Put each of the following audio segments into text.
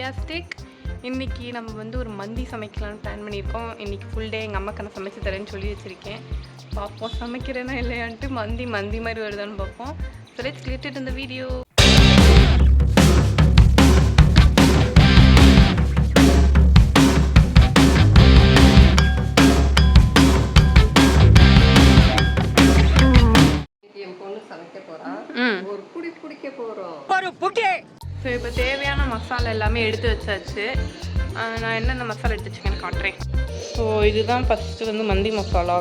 Enthusiastic. இன்றைக்கி நம்ம வந்து ஒரு மந்தி சமைக்கலான்னு பிளான் பண்ணியிருக்கோம். இன்றைக்கி ஃபுல் டே எங்கள் அம்மாக்கு நான் சமைச்சு தரேன்னு சொல்லி வச்சுருக்கேன். பார்ப்போம் சமைக்கிறேன்னா இல்லையான்ட்டு. மந்தி மாதிரி வருதான்னு பார்ப்போம். So let's get it in the video. So இப்போ தேவையான மசாலா எல்லாமே எடுத்து வச்சாச்சு. நான் என்னென்ன மசாலா எடுத்து வச்சுக்கேன்னு காட்டுறேன். ஸோ இதுதான் ஃபஸ்ட்டு வந்து மந்தி மசாலா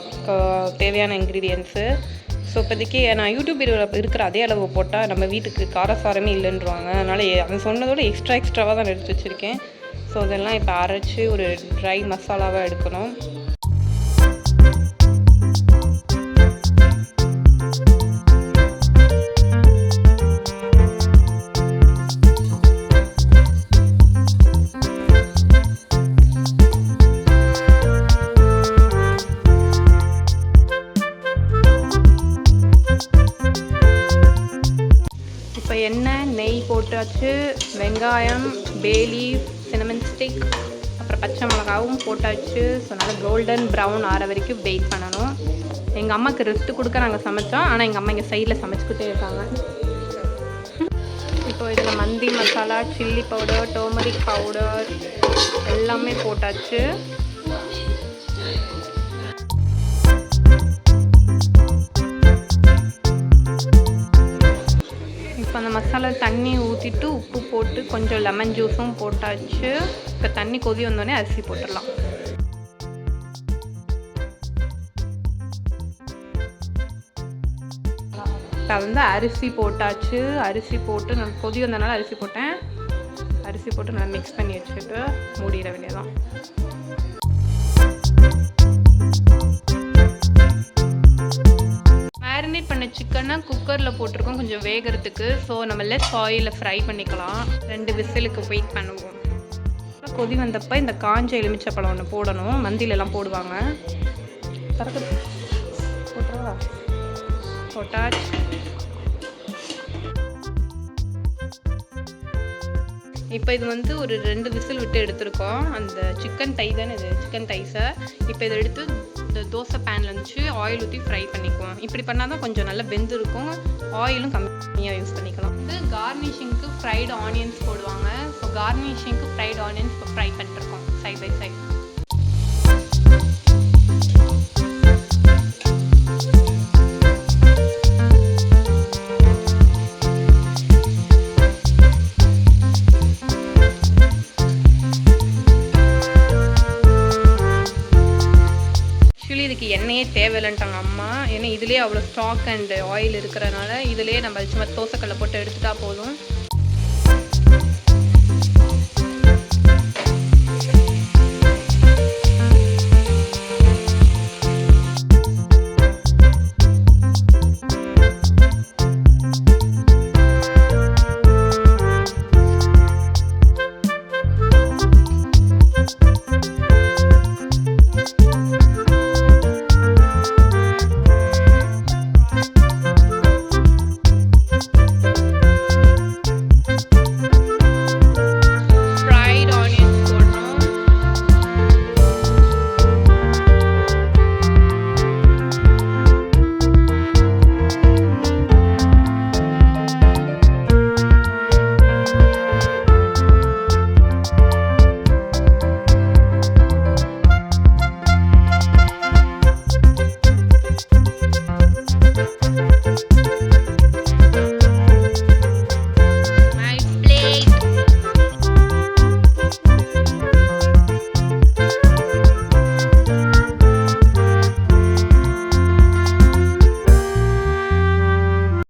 தேவையான இன்க்ரீடியன்ஸு. ஸோ இப்போதைக்கு நான் யூடியூப் வீடியோவில் இருக்கிற அதே அளவு போட்டால் நம்ம வீட்டுக்கு காரசாரமே இல்லைன்றாங்க. அதனால் அது சொன்னதோட எக்ஸ்ட்ராவாக தான் எடுத்து வச்சுருக்கேன். ஸோ அதெல்லாம் இப்போ அரைச்சி ஒரு ட்ரை மசாலாவாக எடுக்கணும். இப்போ எண்ணெய் நெய் போட்டாச்சு. வெங்காயம், பேலீஃப், சினமன் ஸ்டிக், அப்புறம் பச்சை மிளகாவும் போட்டாச்சு. ஸோ நல்லா கோல்டன் ப்ரௌன் ஆற வரைக்கும் வெயிட் பண்ணணும். எங்கள் அம்மாவுக்கு ரெஸ்ட்டு கொடுக்க நாங்கள் சமைச்சோம். ஆனால் எங்கள் அம்மா இங்கே சைடில் சமைச்சிக்கிட்டே இருக்காங்க. இப்போ இதில் மந்தி masala, chilli powder, turmeric powder எல்லாமே போட்டாச்சு. இப்போ அந்த மசாலா தண்ணி ஊற்றிட்டு உப்பு போட்டு கொஞ்சம் லெமன் ஜூஸும் போட்டாச்சு. இப்போ தண்ணி கொதி வந்தோடனே அரிசி போட்டுடலாம். இப்போ வந்து அரிசி போட்டாச்சு. அரிசி போட்டு நான் கொதி வந்தனால அரிசி போட்டேன். அரிசி போட்டு நல்லா மிக்ஸ் பண்ணி வச்சுட்டு மூடிட வேண்டியதான். மேரினேட் பண்ண சிக்கனை குக்கரில் போட்டிருக்கோம் கொஞ்சம் வேகிறதுக்கு. ஸோ நம்ம லெஸ் ஆயிலில் ஃப்ரை பண்ணிக்கலாம். 2 விசிலுக்கு வெயிட் பண்ணுவோம். கொதி வந்தப்போ இந்த காஞ்ச எலுமிச்சப்பழம் ஒன்று போடணும். மந்திலெல்லாம் போடுவாங்க. போட்டுருவா போட்டாச்சு. இப்போ இது வந்து ஒரு 2 விசில் விட்டு எடுத்துருக்கோம். அந்த சிக்கன் தை தானே இது, சிக்கன் தைஸை இப்போ இதை எடுத்து இந்த தோசை பேனில் இருந்துச்சு ஆயில் ஊற்றி ஃப்ரை பண்ணிக்குவோம். இப்படி பண்ணால் தான் கொஞ்சம் நல்லா வெந்து இருக்கும். ஆயிலும் கம்மியாக யூஸ் பண்ணிக்கலாம். இது கார்னிஷிங்க்கு ஃப்ரைடு ஆனியன்ஸ் போடுவாங்க. ஸோ கார்னிஷிங்க்கு ஃப்ரைடு ஆனியன்ஸ் இப்போ ஃப்ரை பண்ணிட்டுருக்கோம் சைட் பை சைட். இதுக்கு எண்ணெயே தேவையில்லைன்ட்டாங்க அம்மா. ஏன்னா இதுலேயே அவ்வளோ ஸ்டாக் அண்ட் ஆயில் இருக்கிறனால இதுலேயே நம்ம சும்மா தோசைக்கல்லை போட்டு எடுத்துட்டா போதும்.